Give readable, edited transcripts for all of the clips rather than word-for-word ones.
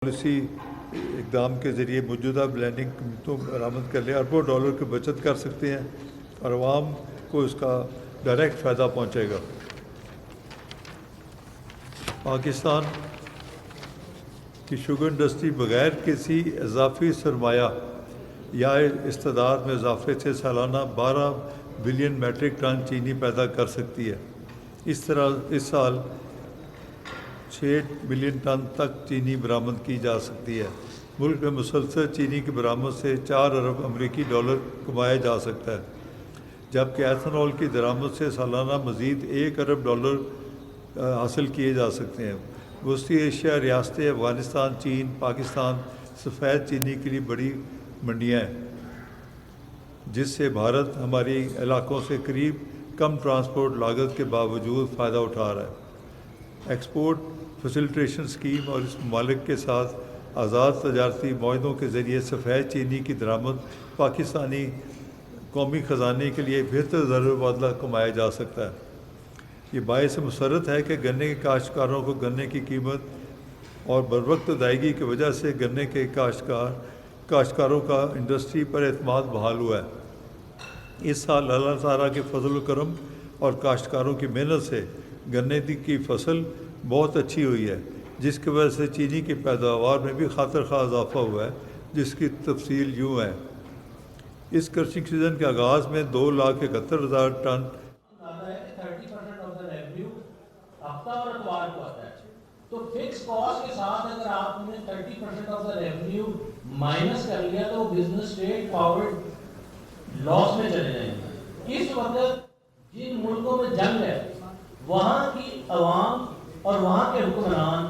Policy اقدام کے ذریعے موجودہ بلینڈنگ قیمتوں برآمد کر لیں اربوں ڈالر کی بچت کر سکتے ہیں اور عوام کو اس کا ڈائریکٹ فائدہ پہنچے گا۔ پاکستان کی شوگر انڈسٹری بغیر کسی اضافی سرمایہ یا استعداد میں اضافے سے سالانہ 12 بلین میٹرک ٹن چینی پیدا کر سکتی ہے۔ اس طرح اس سال 6 بلین ٹن تک چینی برآمد کی جا سکتی ہے۔ ملک میں مسلسل چینی کی برآمد سے 4 ارب امریکی ڈالر کمایا جا سکتا ہے، جبکہ ایتھنول کی درآمد سے سالانہ مزید 1 ارب ڈالر حاصل کیے جا سکتے ہیں۔ وسطی ایشیا ریاستیں افغانستان، چین، پاکستان سفید چینی کے لیے بڑی منڈیاں ہیں، جس سے بھارت ہماری علاقوں سے قریب کم ٹرانسپورٹ لاگت کے باوجود فائدہ اٹھا رہا ہے۔ ایکسپورٹ فیسیلیٹیشن اسکیم اور اس ممالک کے ساتھ آزاد تجارتی معاہدوں کے ذریعے سفید چینی کی درآمد پاکستانی قومی خزانے کے لیے بہتر زر مبادلہ کمایا جا سکتا ہے۔ یہ باعث مسرت ہے کہ گنے کے کاشتکاروں کو گنے کی قیمت اور بروقت ادائیگی کی وجہ سے گنے کے کاشتکاروں کا انڈسٹری پر اعتماد بحال ہوا ہے۔ اس سال اللہ تعالیٰ کے فضل و کرم اور کاشتکاروں کی محنت سے گنے کی فصل بہت اچھی ہوئی ہے، جس کی وجہ سے چینی کی پیداوار میں بھی خاطر خواہ اضافہ ہوا ہے، جس کی تفصیل یوں ہے۔ اس کرشنگ سیزن کے آغاز میں 2,71,000 ٹن ہفتہ اور اتوار کو آتا ہے، تو فکس کاسٹ کے ساتھ اگر آپ نے 30% آف دا ریونیو مائنس کر لیا تو بزنس اسٹریٹ فارورڈ لاس میں چلے جائیں گے۔ اس وقت جن ملکوں میں جنگ ہے وہاں کی عوام اور وہاں کے حکمران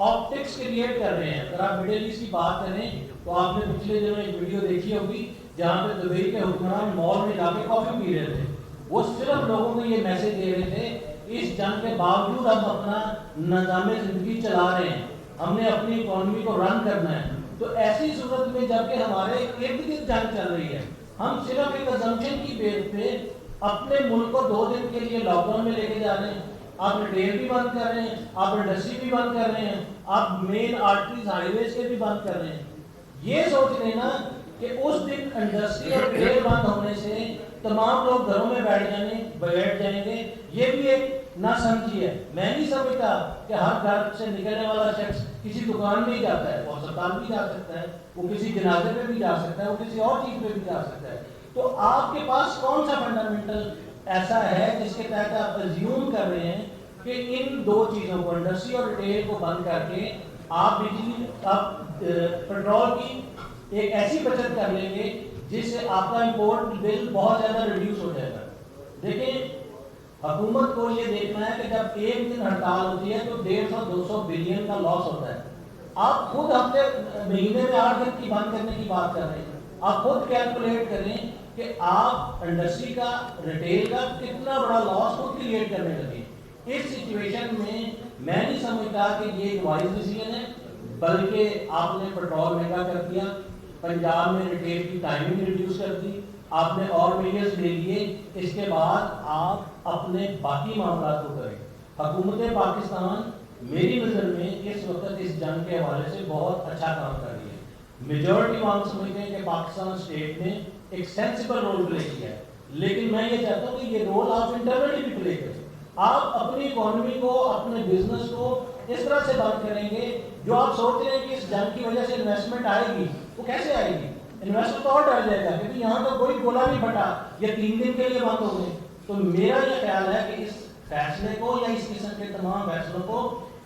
آپٹکس کریٹ کر رہے ہیں۔ اگر آپ مڈل ایسٹ کی بات کریں تو آپ نے پچھلے دنوں ایک ویڈیو دیکھی ہوگی جہاں پہ دبئی کے حکمران مال میں جا کے کافی پی رہے تھے۔ وہ صرف لوگوں کو یہ میسج دے رہے تھے اس جنگ کے باوجود ہم اپنا نظام زندگی چلا رہے ہیں، ہم نے اپنی اکانومی کو رن کرنا ہے۔ تو ایسی صورت میں جبکہ ہمارے ارد گرد جنگ چل رہی ہے، ہم صرف ایک ازمپشن کی بیس پہ اپنے ملک کو 2 دن کے لیے لاک ڈاؤن میں لے کے جا رہے ہیں۔ آپ ریٹیل بھی بند کر رہے ہیں، آپ انڈسٹری بھی بند کر رہے ہیں، آپ مین آرٹریز ہائی ویز کے بھی بند کر رہے ہیں۔ یہ سوچ لینا کہ اس دن انڈسٹری اور ریٹیل بند ہونے سے تمام لوگ گھروں میں بیٹھ جائیں گے، یہ بھی ایک نہ سمجھی ہے۔ میں نہیں سمجھتا کہ ہر گھر سے نکلنے والا شخص کسی دکان میں ہی جاتا ہے، وہ اسپتال بھی جا سکتا ہے، وہ کسی جنازے پہ بھی جا سکتا ہے، وہ کسی اور چیز پہ بھی جا سکتا ہے۔ تو آپ کے پاس کون سا فنڈامنٹل ایسا ہے جس کے تحت آپ ازیوم کر رہے ہیں کہ ان 2 چیزوں کو انڈسٹری اور ریٹیل کو بند کر کے آپ بجلی پیٹرول کی ایک ایسی بچت کر لیں گے جس سے آپ کا امپورٹ بل بہت زیادہ ریڈیوس ہو جائے گا۔ دیکھیں، حکومت کو یہ دیکھنا ہے کہ جب ایک دن ہڑتال ہوتی ہے تو 150-200 بلین کا لاس ہوتا ہے۔ آپ خود مہینے میں 8 دن کی بند کرنے کی بات کر رہے ہیں۔ آپ خود کیلکولیٹ کریں کہ آپ انڈسٹری کا ریٹیل کا کتنا بڑا لاس خود کریٹ کرنے لگے۔ اس سچویشن میں نہیں سمجھتا کہ یہ ایک وائز ڈیسیژن ہے، بلکہ آپ نے پیٹرول مہنگا کر دیا، پنجاب میں ریٹیل کی ٹائمنگ ریڈیوس کر دی، آپ نے اور میجرز لے لیے۔ اس کے بعد آپ اپنے باقی معاملات کو کریں۔ حکومت پاکستان میری نظر میں اس وقت اس جنگ کے حوالے سے بہت اچھا کام کر رہی ہے۔ میجورٹی عوام سمجھتے ہیں کہ پاکستان اسٹیٹ نے ایک سینسیبل رول پلے کیا ہے، لیکن میں یہ چاہتا ہوں کہ یہ رول آپ انٹرنلی بھی پلے کریں۔ آپ اپنی اکانومی کو، اپنے بزنس کو اس طرح سے بند کریں گے، جو آپ سوچ رہے ہیں کہ اس جنگ کی وجہ سے انویسٹمنٹ آئے گی، وہ کیسے آئے گی؟ انویسٹر تو اور ڈر جائے گا کیونکہ یہاں تو کوئی گولا نہیں پھٹا، یہ 3 دن کے لیے بند ہو گئے۔ تو میرا یہ خیال ہے کہ اس فیصلے کو یا اس قسم کے تمام فیصلوں کو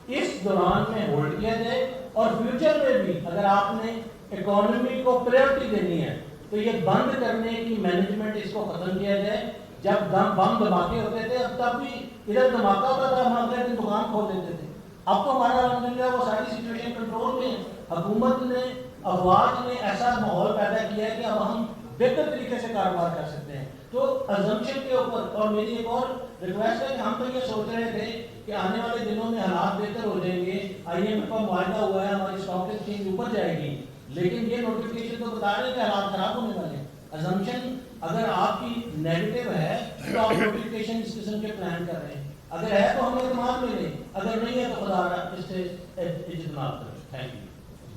اس دوران میں ہولڈ کیا جائے، اور فیوچر میں بھی اگر آپ نے اکانومی کو پریورٹی دینی ہے تو یہ بند کرنے کی مینجمنٹ اس کو ختم کیا جائے۔ جب بم دھماکے ہوتے تھے تب بھی ادھر دھماکہ ہوتا تھا، ہم اگلے دن دکان کھول دیتے تھے۔ اب تو ہمارا الحمدللہ وہ ساری سچویشن کنٹرول میں ہے۔ حکومت نے، افواج نے ایسا ماحول پیدا کیا ہے کہ اب ہم بہتر طریقے سے کاروبار کر سکتے ہیں۔ تو ازمپشن کے اوپر، اور میری ایک اور ریکویسٹ ہے کہ ہم تو یہ سوچ رہے تھے کہ آنے والے دنوں میں حالات بہتر ہو جائیں گے، IMF کا معاہدہ ہوا ہے، ہماری اسٹاک ایکسچینج اوپر جائے گی، لیکن یہ نوٹیفکیشن تو بتا رہے ہیں کہ حالات خراب ہونے والے ہیں۔ ازمپشن اگر آپ کی نیگیٹو ہے تو آپ نوٹیفکیشن اس قسم کے پلان کر رہے ہیں، اگر ہے تو ہم اعتماد میں لیں، اگر نہیں ہے تو خدا اس سے اجتناب کریں۔ Thank you.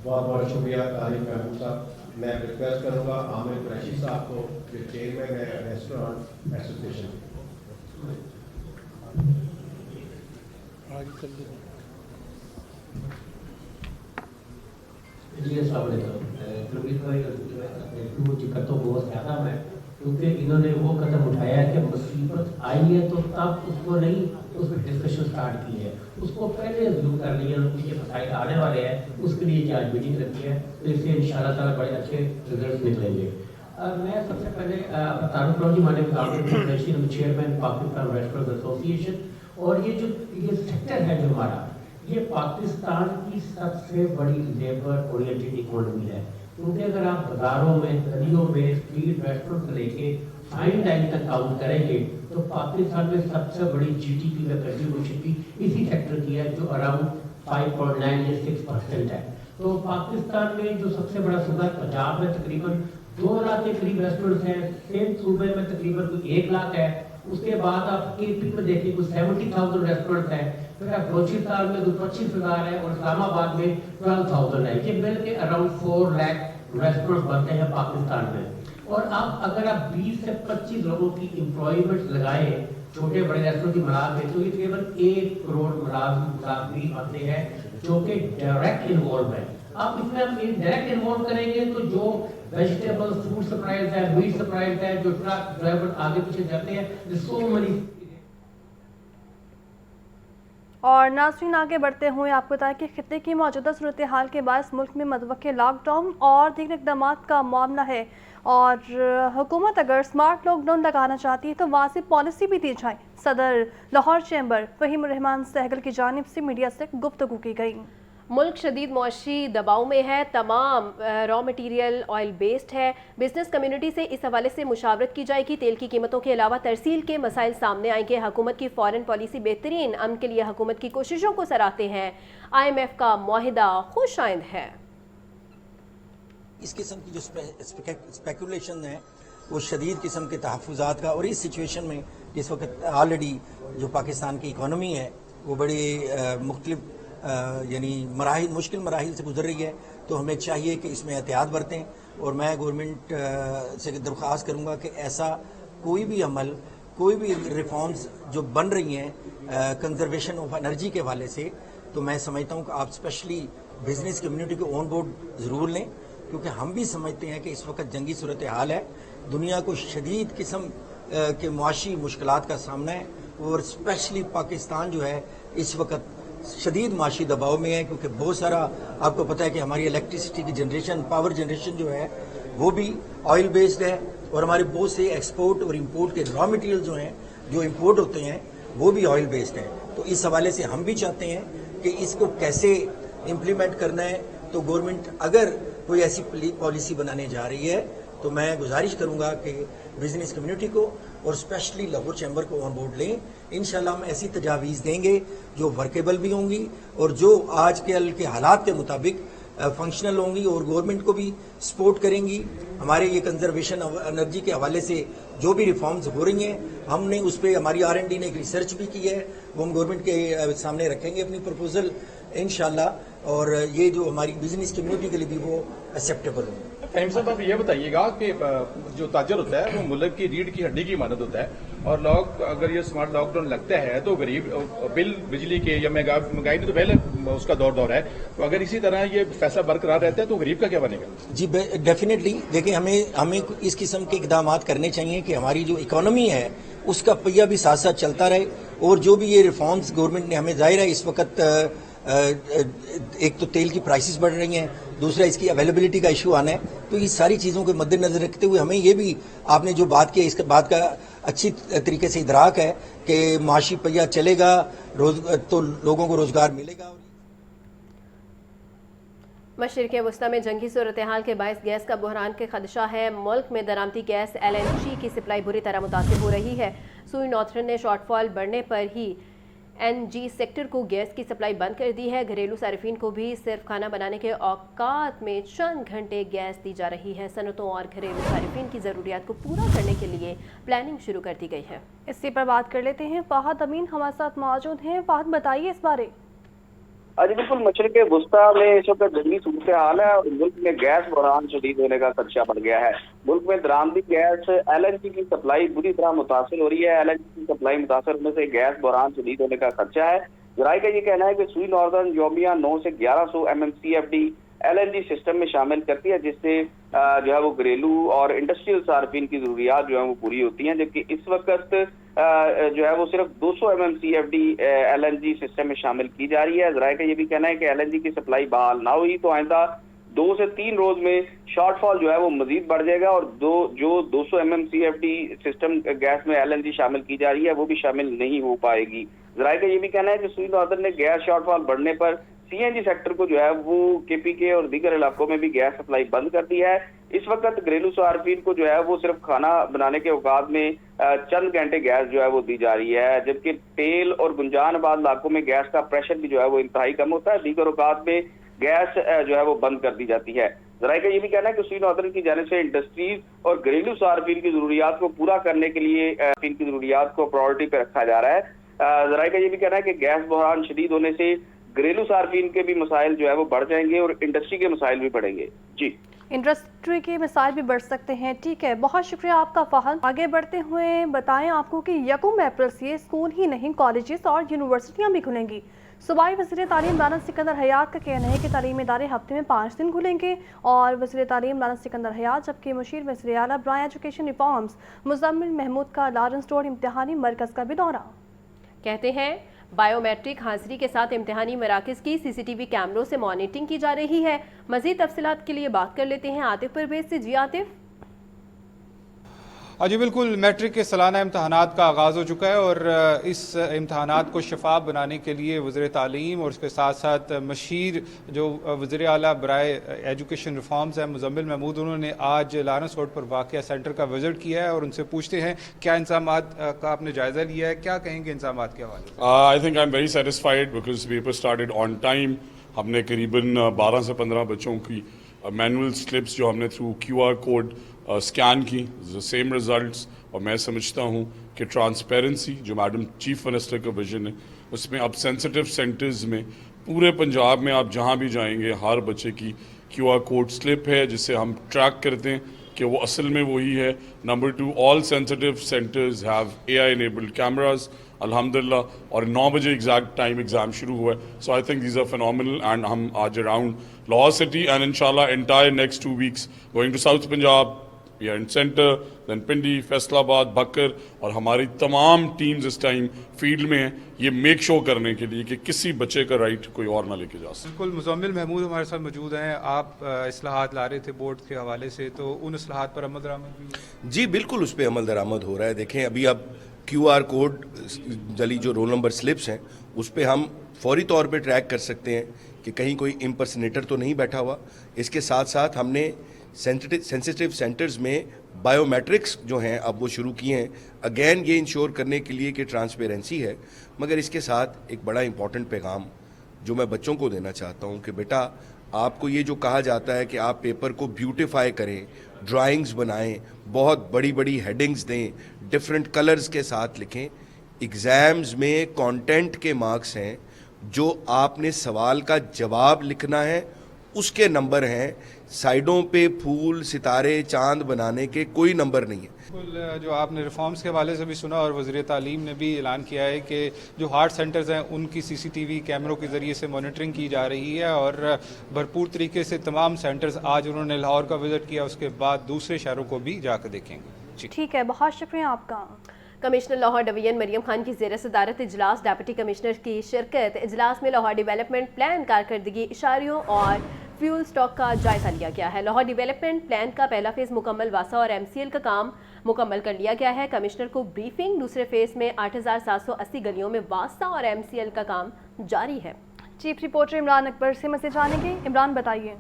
बहुत बहुत शुक्रिया तारिक महमूद साहब. मैं रिक्वेस्ट करूँगा आमिर कुरैशी साहब को, जो चेयरमैन है रेस्टोरेंट एसोसिएशन. जी अस्सलाम वालेकुम. गुरमीत भाई जिक्र तो बहुत ज़्यादा है, क्योंकि इन्होंने वो कदम उठाया है कि मुसीबत आई है तो तब उसको नहीं उस पर डिस्कशन स्टार्ट की है, उसको पहले रिव्यू कर लिया. उनके ये मसाइल आने वाले हैं, उसके लिए आज मीटिंग रखी है, तो इससे इंशाल्लाह ताला बड़े अच्छे रिजल्ट निकलेंगे. मैं सबसे पहले तारुफ राव जी माने president chairman Pakistan restaurant association, और ये जो ये सेक्टर है जो हमारा, ये पाकिस्तान की सबसे बड़ी लेबर ओरिएंटेड इकोनॉमी है. क्योंकि अगर आप बाजारों में, गलियों में, स्ट्रीट रेस्टोरेंट से लेके फाइन डाइन तक काउंट करेंगे तो पाकिस्तान में सबसे बड़ी जीडीपी का कंट्रीब्यूशन भी इसी सेक्टर की है, जो अराउंड 5.9 या 6% है. तो पाकिस्तान में जो सबसे बड़ा सूबा पंजाब में तकरीबन 2 लाख के करीब रेस्टोरेंट्स हैं, सेम सूबे में तकरीबन कोई 1 लाख है. उसके बाद आप केपी में देखिए कोई 70,000 रेस्टोरेंट है, फिर आप बलोचिस्तान में कोई 25,000 है, और इस्लामाबाद में 12,000 है. ये मिल के अराउंड 4 लाख रेस्टोरेंट बनते हैं पाकिस्तान में. और आप अगर आप 20 से 25 लोगों की एम्प्लॉयमेंट लगाए छोटे बड़े रेस्टोरेंट की मिला के, तो ये केवल 1 करोड़ मुलाजमीन आते हैं जो कि डायरेक्ट इन्वॉल्व है. आप इसमें आप डायरेक्ट इन्वॉल्व करेंगे तो जो वेजिटेबल फूड सप्लायर्स है, मीट सप्लायर्स है, जो ट्रक ड्राइवर आगे पीछे जाते हैं, सो मनी. और नाज़रीन आगे बढ़ते हुए आपको बताया कि खित्ते की मौजूदा सूरत हाल के बायस मुल्क में मतवक्के लॉकडाउन और दीगर इक़दाम का मामला है, और हुकूमत अगर स्मार्ट लॉकडाउन लगाना चाहती है तो वाज़ेह पॉलिसी भी दी जाए. सदर लाहौर चैम्बर फ़हीम रहमान सहगल की जानिब से मीडिया से गुफ्तगू की गई. मुल्क शदीद मुआशी दबाव में है, तमाम रॉ मटीरियल ऑयल बेस्ड है. बिजनेस कम्युनिटी से इस हवाले से मुशावरत की जाएगी. तेल की कीमतों के अलावा तरसील के मसाइल सामने आएंगे. हुकूमत की फॉरेन पॉलिसी बेहतरीन, अमन के लिए हुकूमत की कोशिशों को सराहते हैं. IMF का मुआहिदा खुश आइंद है. इस किस्म की जो स्पेकुलेशन है वो शदीद किस्म के तहफ़्फ़ुज़ात का, और इस सिचुएशन में जिस वक्त ऑलरेडी जो पाकिस्तान की इकॉनमी है वो बड़ी मुख्तलिफ यानी मुश्किल मराहिल से गुजर रही है, तो हमें चाहिए कि इसमें एहतियात बरतें. और मैं गवर्नमेंट से दरख्वास्त करूँगा कि ऐसा कोई भी अमल, कोई भी रिफॉर्म्स जो बन रही हैं कंजर्वेशन ऑफ एनर्जी के हवाले से, तो मैं समझता हूँ कि आप स्पेशली बिजनेस कम्युनिटी को ऑन बोर्ड ज़रूर लें, क्योंकि हम भी समझते हैं कि इस वक्त जंगी सूरत हाल है, दुनिया को शदीद किस्म के मुआशी मुश्किलात का सामना है, और स्पेशली पाकिस्तान जो है इस वक्त शदीद माशी दबाव में है, क्योंकि बहुत सारा आपको पता है कि हमारी इलेक्ट्रिसिटी की जनरेशन, पावर जनरेशन जो है वो भी ऑयल बेस्ड है, और हमारे बहुत से एक्सपोर्ट और इंपोर्ट के रॉ मटेरियल जो हैं, जो इंपोर्ट होते हैं वो भी ऑयल बेस्ड हैं. तो इस हवाले से हम भी चाहते हैं कि इसको कैसे इम्प्लीमेंट करना है. तो गवर्नमेंट अगर कोई ऐसी पॉलिसी बनाने जा रही है तो मैं गुजारिश करूंगा कि बिजनेस कम्युनिटी को और स्पेशली लाहौर चैम्बर को ऑन बोर्ड लें. इंशाल्लाह हम ऐसी तजावीज़ देंगे जो वर्केबल भी होंगी और जो आज के हालात के मुताबिक फंक्शनल होंगी, और गवर्नमेंट को भी सपोर्ट करेंगी. हमारे ये कंजर्वेशन ऑफ एनर्जी के हवाले से जो भी रिफॉर्म्स हो रही हैं, हमने उस पर हमारी R&D ने एक रिसर्च भी की है, वो हम गवर्नमेंट के सामने रखेंगे अपनी प्रपोजल इंशाल्लाह, और ये जो हमारी बिजनेस कम्युनिटी के लिए भी वो एक्सेप्टेबल हो. फहीम साहब आप ये बताइएगा कि जो ताजर होता है वो मुल्क की रीढ़ की हड्डी की मानद होता है, और लोग अगर ये स्मार्ट लॉकडाउन लगता है तो गरीब बिल बिजली के या महंगाई तो पहले उसका दौर है, तो अगर इसी तरह ये फैसला बरकरार रहता है तो गरीब का क्या बनेगा? जी डेफिनेटली देखिए, हमें इस किस्म के इकदाम करने चाहिए कि हमारी जो इकोनॉमी है उसका पहिया भी साथ साथ चलता रहे, और जो भी ये रिफॉर्म्स गवर्नमेंट ने, हमें जाहिर है इस वक्त एक तो तेल की प्राइसेस बढ़ रही हैं, दूसरा इसकी अवेलेबिलिटी का इशू आना है, तो ये सारी चीज़ों के मद्देनजर रखते हुए हमें ये भी, आपने जो बात की इसके बात का अच्छी तरीके से इदराक है कि माशी पहिया चलेगा तो लोगों को रोजगार मिलेगा. मशरिक़ वस्ता में जंगी सूरत हाल के बायस गैस का बहरान के खदशा है. मुल्क में दरामदी गैस LNG की सप्लाई बुरी तरह मुतासिर हो रही है. सुई नॉर्थरन ने शॉर्टफॉल बढ़ने पर ही NG सेक्टर को गैस की सप्लाई बंद कर दी है. घरेलू सार्फिन को भी सिर्फ खाना बनाने के औकात में चंद घंटे गैस दी जा रही है. सनतों और घरेलू सार्फिन की ज़रूरियात को पूरा करने के लिए प्लानिंग शुरू कर दी गई है. इसी पर बात कर लेते हैं. फ़ाहद अमीन हमारे साथ मौजूद हैं. फ़ाहद बताइए इस बारे. जी बिल्कुल, मशरक़ वुस्ता में इस वक्त जंगी सूरत हाल है और मुल्क में गैस बहरान शदीद होने का खदशा बढ़ गया है। मुल्क में दरामदी गैस LNG की सप्लाई बुरी तरह मुतासर हो रही है। LNG की सप्लाई मुतासर होने से गैस बहरान शदीद होने का खदशा है। ज़राए का ये कहना है कि सुई नॉर्दर्न यौमिया 9 से 1100 MMCFD LNG सिस्टम में शामिल करती है, जिससे जो है वो घरेलू और इंडस्ट्रियल सार्फिन की ज़रूरियात जो है वो पूरी होती हैं, जबकि इस वक्त जो है वो सिर्फ 200 MMCFD LNG सिस्टम में शामिल की जा रही है। ज़राए का ये भी कहना है कि LNG की सप्लाई बहाल ना हुई तो आइंदा 2 से 3 रोज में शॉर्टफॉल जो है वो मजीद बढ़ जाएगा और जो 200 MMCFD सिस्टम गैस में LNG शामिल की जा रही है वो भी शामिल नहीं हो पाएगी। ज़राए का ये भी कहना है कि सुई नॉर्दर्न ने गैस शॉर्टफॉल बढ़ने पर CNG सेक्टर को जो है वो KPK और दीगर इलाकों में भी गैस सप्लाई बंद कर दी है। इस वक्त घरेलू सार्फिन को जो है वो सिर्फ खाना बनाने के औकात में चंद घंटे गैस जो है वो दी जा रही है, जबकि तेल और गुंजानाबाद इलाकों में गैस का प्रेशर भी जो है वो इंतहाई कम होता है। दीगर औकात में गैस जो है वो बंद कर दी जाती है। ज़राए का ये भी कहना है कि सुई नॉर्दर्न की जानिब से इंडस्ट्रीज और घरेलू सार्फिन की ज़रूरियात को पूरा करने के लिए इनकी ज़रूरियात को प्रायोरिटी पर रखा जा रहा है। ज़राए का ये भी कहना है कि गैस बहरान शदीद होने से घरेलू सार्फिन के भी मसाइल जो है वो बढ़ जाएंगे और इंडस्ट्री के मसाइल भी बढ़ेंगे। जी, इंडस्ट्री के मिसाइल भी बढ़ सकते हैं। ठीक है, बहुत शुक्रिया आपका फहद। आगे बढ़ते हुए बताएं आपको कि 1 अप्रैल से स्कूल ही नहीं कॉलेजेस और यूनिवर्सिटियां भी खुलेंगी। सूबाई वज़ीर तालीम राना सिकंदर हयात का कहना है कि तालीमी इदारे हफ्ते में 5 दिन खुलेंगे और वज़ीर तालीम राना सिकंदर हयात जबकि मुशीर वज़ीर आला बराए एजुकेशन रिफॉर्म्स मुज़म्मिल महमूद का लॉरेंस रोड इम्तिहानी मरकज़ का भी दौरा। कहते हैं बायोमेट्रिक हाजिरी के साथ इम्तिहानी मराकज़ की CCTV कैमरों से मॉनिटरिंग की जा रही है। मज़ीद तफसीलात के लिए बात कर लेते हैं आतिफ परवेज़ से। जी आतिफ। जी बिल्कुल, मैट्रिक के सालाना इम्तहानात का आगाज़ हो चुका है और इस इम्तहानात को शफाफ बनाने के लिए वज़ीर तालीम और उसके साथ साथ मशीर जो वज़ीर आला बराए एजुकेशन रिफॉर्म्स हैं मुज़म्मिल महमूद, उन्होंने आज लॉरेंस रोड पर वाक़या सेंटर का विज़िट किया है और उनसे पूछते हैं क्या इंतज़ामात का आपने जायज़ा लिया है, क्या कहेंगे इंतज़ामात के हवाले से। I think I am very satisfied because paper started on time. हमने करीबन 12 से 15 बच्चों की मैनुअल स्लिप्स जो हमने थ्रू QR कोड स्कैन की, सेम रिजल्ट्स। और मैं समझता हूँ कि ट्रांसपेरेंसी जो मैडम चीफ मिनिस्टर का विजन है उसमें अब सेंसिटिव सेंटर्स में पूरे पंजाब में आप जहाँ भी जाएंगे हर बच्चे की QR कोड स्लिप है जिससे हम ट्रैक करते हैं कि वो असल में वही है। Number 2, all sensitive centres have AI enabled cameras अल्हम्दुलिल्लाह और 9 बजे एग्जैक्ट टाइम एग्जाम शुरू हुआ है। So I think these are phenomenal and हम आज अराउंड लाहौर सिटी एंड इंशाल्लाह entire next 2 weeks going to south Punjab, we are in centre, then Pindi, Faisalabad, Bhakkar और हमारी तमाम टीम्स इस टाइम फील्ड में हैं ये मेक श्योर करने के लिए कि किसी बच्चे का राइट कोई और ना लेके जा सके। बिल्कुल, मुज़म्मिल महमूद हमारे साथ मौजूद हैं। आप इस्लाहात ला रहे थे बोर्ड के हवाले से, तो उन इस्लाहात पर अमल दरामद भी है? जी बिल्कुल, उस पर अमल दरामद हो रहा है। देखें अभी अब QR कोड जली जो रोल नंबर स्लिप्स हैं उस पर हम फौरी तौर पे ट्रैक कर सकते हैं कि कहीं कोई इम्पर्सनेटर तो नहीं बैठा हुआ। इसके साथ साथ हमने सेंसिटिव सेंटर्स में बायोमेट्रिक्स जो हैं अब वो शुरू किए हैं, अगेन ये इंश्योर करने के लिए कि ट्रांसपेरेंसी है। मगर इसके साथ एक बड़ा इंपॉर्टेंट पैगाम जो मैं बच्चों को देना चाहता हूँ कि बेटा आपको ये जो कहा जाता है कि आप पेपर को ब्यूटिफाई करें, ड्राइंग्स बनाएं, बहुत बड़ी बड़ी हेडिंग्स दें, डिफरेंट कलर्स के साथ लिखें। एग्ज़ाम्स में कंटेंट के मार्क्स हैं, जो आपने सवाल का जवाब लिखना है उसके नंबर हैं। साइडों पे फूल, सितारे, चांद बनाने के कोई नंबर नहीं है। बिल्कुल, जो आपने रिफॉर्म्स के हवाले से भी सुना और वज़ीर तालीम ने भी ऐलान किया है कि जो हार्ड सेंटर्स हैं उनकी CCTV कैमरों के ज़रिए से मॉनिटरिंग की जा रही है और भरपूर तरीके से तमाम सेंटर्स आज उन्होंने लाहौर का विज़िट किया, उसके बाद दूसरे शहरों को भी जाकर देखेंगे। ठीक है, बहुत शुक्रिया आपका। कमिश्नर लाहौर डिवीजन मरियम खान की ज़ेर सदारत इजलास, डिप्टी कमिश्नर की शिरकत। इजलास में लाहौर डेवलपमेंट प्लान, कारकर्दगी इशारियों और फ्यूल स्टॉक का जायजा लिया गया है। लाहौर डेवलपमेंट प्लान का पहला फेज़ मुकम्मल, वासा और MCL का काम मुकम्मल कर लिया गया है। कमिश्नर को ब्रीफिंग। दूसरे फेज़ में 8780 गलियों में वासा और MCL का काम जारी है। चीफ रिपोर्टर इमरान अकबर से मज़ीद जानेंगे। इमरान बताइए।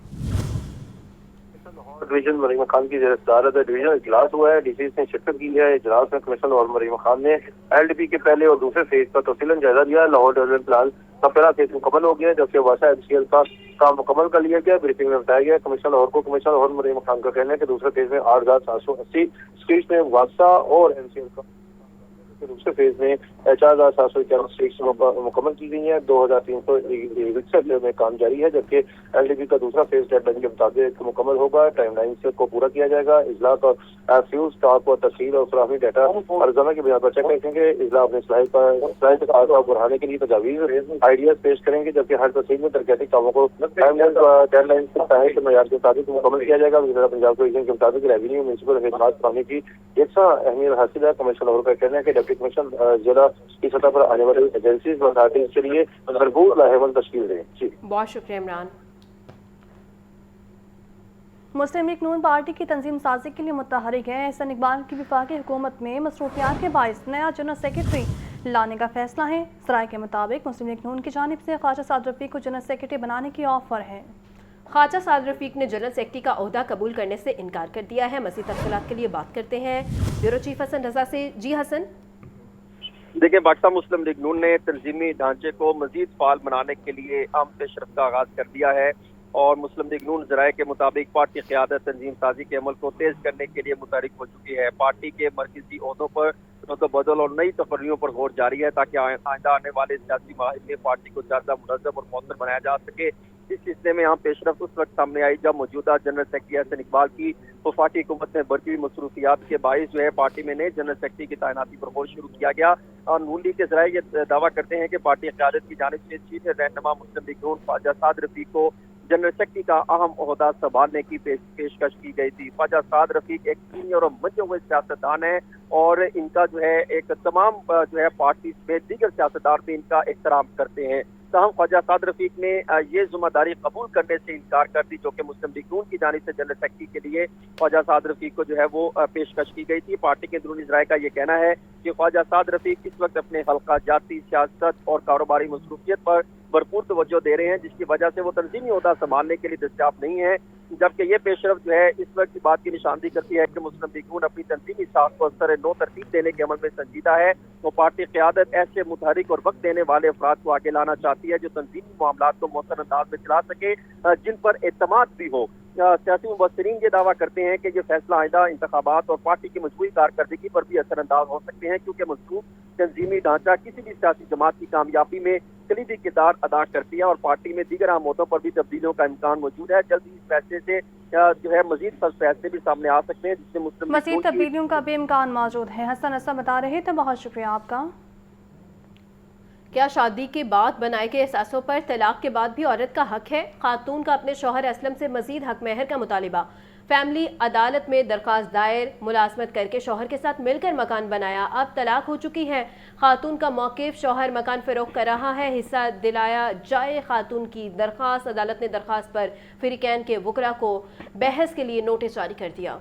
डिवीजन मरीम खान की ज़ेर-ए-सदारत डिवीजन इजलास हुआ है, DCs ने शिरकत की है। इजलास में कमिश्नर और मरीम खान ने LDP के पहले और दूसरे फेज का तफसीलन जायजा लिया। लाहौर डेवलपमेंट प्लान का पहला फेज मुकम्मल हो गया जबकि वासा MCL का काम मुकम्मल कर लिया गया। ब्रीफिंग में बताया गया कमिश्नर लाहौर को कमिश्नर और मरीम खान का कहना है कि दूसरे फेज में 8780 स्ट्रीट में वासा और MCL का के दूसरे फेज में 4,791 स्ट्रीट्स मुकम्मल की गई हैं, 2,361 में काम जारी है, जबकि LDP का दूसरा फेज डेडलाइन के मुताबिक मुकम्मल होगा। टाइमलाइन को पूरा किया जाएगा। इजला का फ्यूल स्टॉक और तफसील और फराहमी डाटा रोजाना की बुनियाद पर चेक रखेंगे। इजला अपने सलाहियत को बढ़ाने के लिए तजावीज आइडियाज पेश करेंगे, जबकि हर तहसील में तरक्याती कामों को डेडलाइन के मैयार के मुताबिक मुकम्मल किया जाएगा। वज़ीर पंजाब के विजन के मुताबिक रेवेन्यू म्यूनसिपल खिदमात पाने की यकसा अहमियत हासिल है। कमिश्नर लाहौर का कहना है कि डिप्टी कमिश्नर जिला की सतह पर आने वाली एजेंसीज और अथॉरिटीज के लिए भरपूर लाहेवंद तश्कील दें। जी बहुत शुक्रिया इमरान। मुस्लिम लीग नून पार्टी की तंजीम साजी के लिए मुतहरिक है। एहसन इकबाल की वफाकी हुकूमत में मसरूफियात के बायस नया जनरल सेक्रेटरी लाने का फैसला है। सराय के मुताबिक मुस्लिम लीग नून की जानिब से ख्वाजा साद रफीक को जनरल सेक्रेटरी बनाने की ऑफर है। ख्वाजा साद रफीक ने जनरल सेक्रेटरी का ओहदा कबूल करने से इनकार कर दिया है। मज़ीद तफसीलात के लिए बात करते हैं ब्यूरो चीफ हसन रजा से। जी हसन। देखिए, पाकिस्तान मुस्लिम लीग नून ने तंजीमी ढांचे को मजीद फाल बनाने के लिए अहम पेशरफ्त का आगाज कर दिया है और मुस्लिम लीग नून ज़राए के मुताबिक पार्टी क़यादत तंजीम साजी के अमल को तेज करने के लिए मुतहरिक हो चुकी है। पार्टी के मरकजी ओहदों पर बदल और नई तकर्रियों पर गौर जारी है ताकि आइंदा आने वाले सियासी माहिर में पार्टी को ज़्यादा मुनज़्ज़म और मौसर बनाया जा सके। इस सिलसिले में यहाँ पेशरफ्त उस वक्त सामने आई जब मौजूदा जनरल सेक्रेटरी एहसन इकबाल की वफाकी हुकूमत में बढ़ती हुई मसरूफियात के बाइस जो है पार्टी में नए जनरल सेक्रेटरी की तैनाती पर गौर शुरू किया गया। और नून लीग के ज़राए ये दावा करते हैं कि पार्टी क़यादत की जानिब से चीफ रहनुमा मुस्लिम लीग नून ख्वाजा साद रफीक को जनरल सेक्रेटरी का अहम ओहदा संभालने की पेशकश की गई थी। ख्वाजा साद रफीक एक सीनियर और मंजे हुए सियासतदान है और इनका जो है एक तमाम जो है पार्टी में दीगर सियासतदान भी इनका एहतराम करते हैं। तहम ख्वाजा साद रफीक ने ये जिम्मेदारी कबूल करने से इनकार कर दी जो कि मुस्लिम लीग नून की जानिब से जनरल सेक्रेटरी के लिए ख्वाजा साद रफीक को जो है वो पेशकश की गई थी। पार्टी के अंदरूनी ज़राए का ये कहना है कि ख्वाजा साद रफीक इस वक्त अपने हल्का जाती सियासत और कारोबारी मसरूफियत पर भरपूर तवज्जो दे रहे हैं, जिसकी वजह से वो तंजीमी ओहदा संभालने के लिए दस्तयाब नहीं है। जबकि ये पेशरफ्त जो है इस वक्त की बात की निशानदी करती है कि मुस्लिम लीग नून अपनी तंजीमी साख को असर नो तरतीब देने के अमल में संजीदा है। तो पार्टी क़यादत ऐसे मुतहरिक और वक्त देने वाले अफराद को आगे लाना चाहती है जो तंजीमी मामलात को मौसर अंदाज में चला सके, जिन पर एतमाद भी हो। सियासी मुबस्सिरीन ये दावा करते हैं कि ये फैसला आइंदा इंतखाबात और पार्टी की मजबूरी कारकर्दगी पर भी असरअंदाज हो सकते हैं, क्योंकि मजबूत तंजीमी ढांचा किसी भी सियासी जमात की कामयाबी में कलीदी किरदार अदा करती है और पार्टी में दीगर अहम मुद्दों पर भी तब्दीलियों का इम्कान मौजूद है। जल्द ही इस फैसले से जो है मजीद फैसले भी सामने आ सकते हैं, जिससे मुस्लिम मजीद तब्दीलियों का भी इम्कान मौजूद है। हसन ऐसा बता रहे थे, बहुत शुक्रिया आपका। क्या शादी के बाद बनाए गए एहसासों पर तलाक के बाद भी औरत का हक है? खातून का अपने शौहर असलम से मजीद हक महर का मुतालिबा। फैमिली अदालत में दरख्वास्त दायर, मुलाजमत करके शौहर के साथ मिलकर मकान बनाया, अब तलाक हो चुकी है। खातून का मौक़िफ़, शौहर मकान फ़रोख्त कर रहा है, हिस्सा दिलाया जाए। खातून की दरख्वास्त, अदालत ने दरख्वास्त पर फ़रीक़ैन के वकला को बहस के लिए नोटिस जारी कर दिया।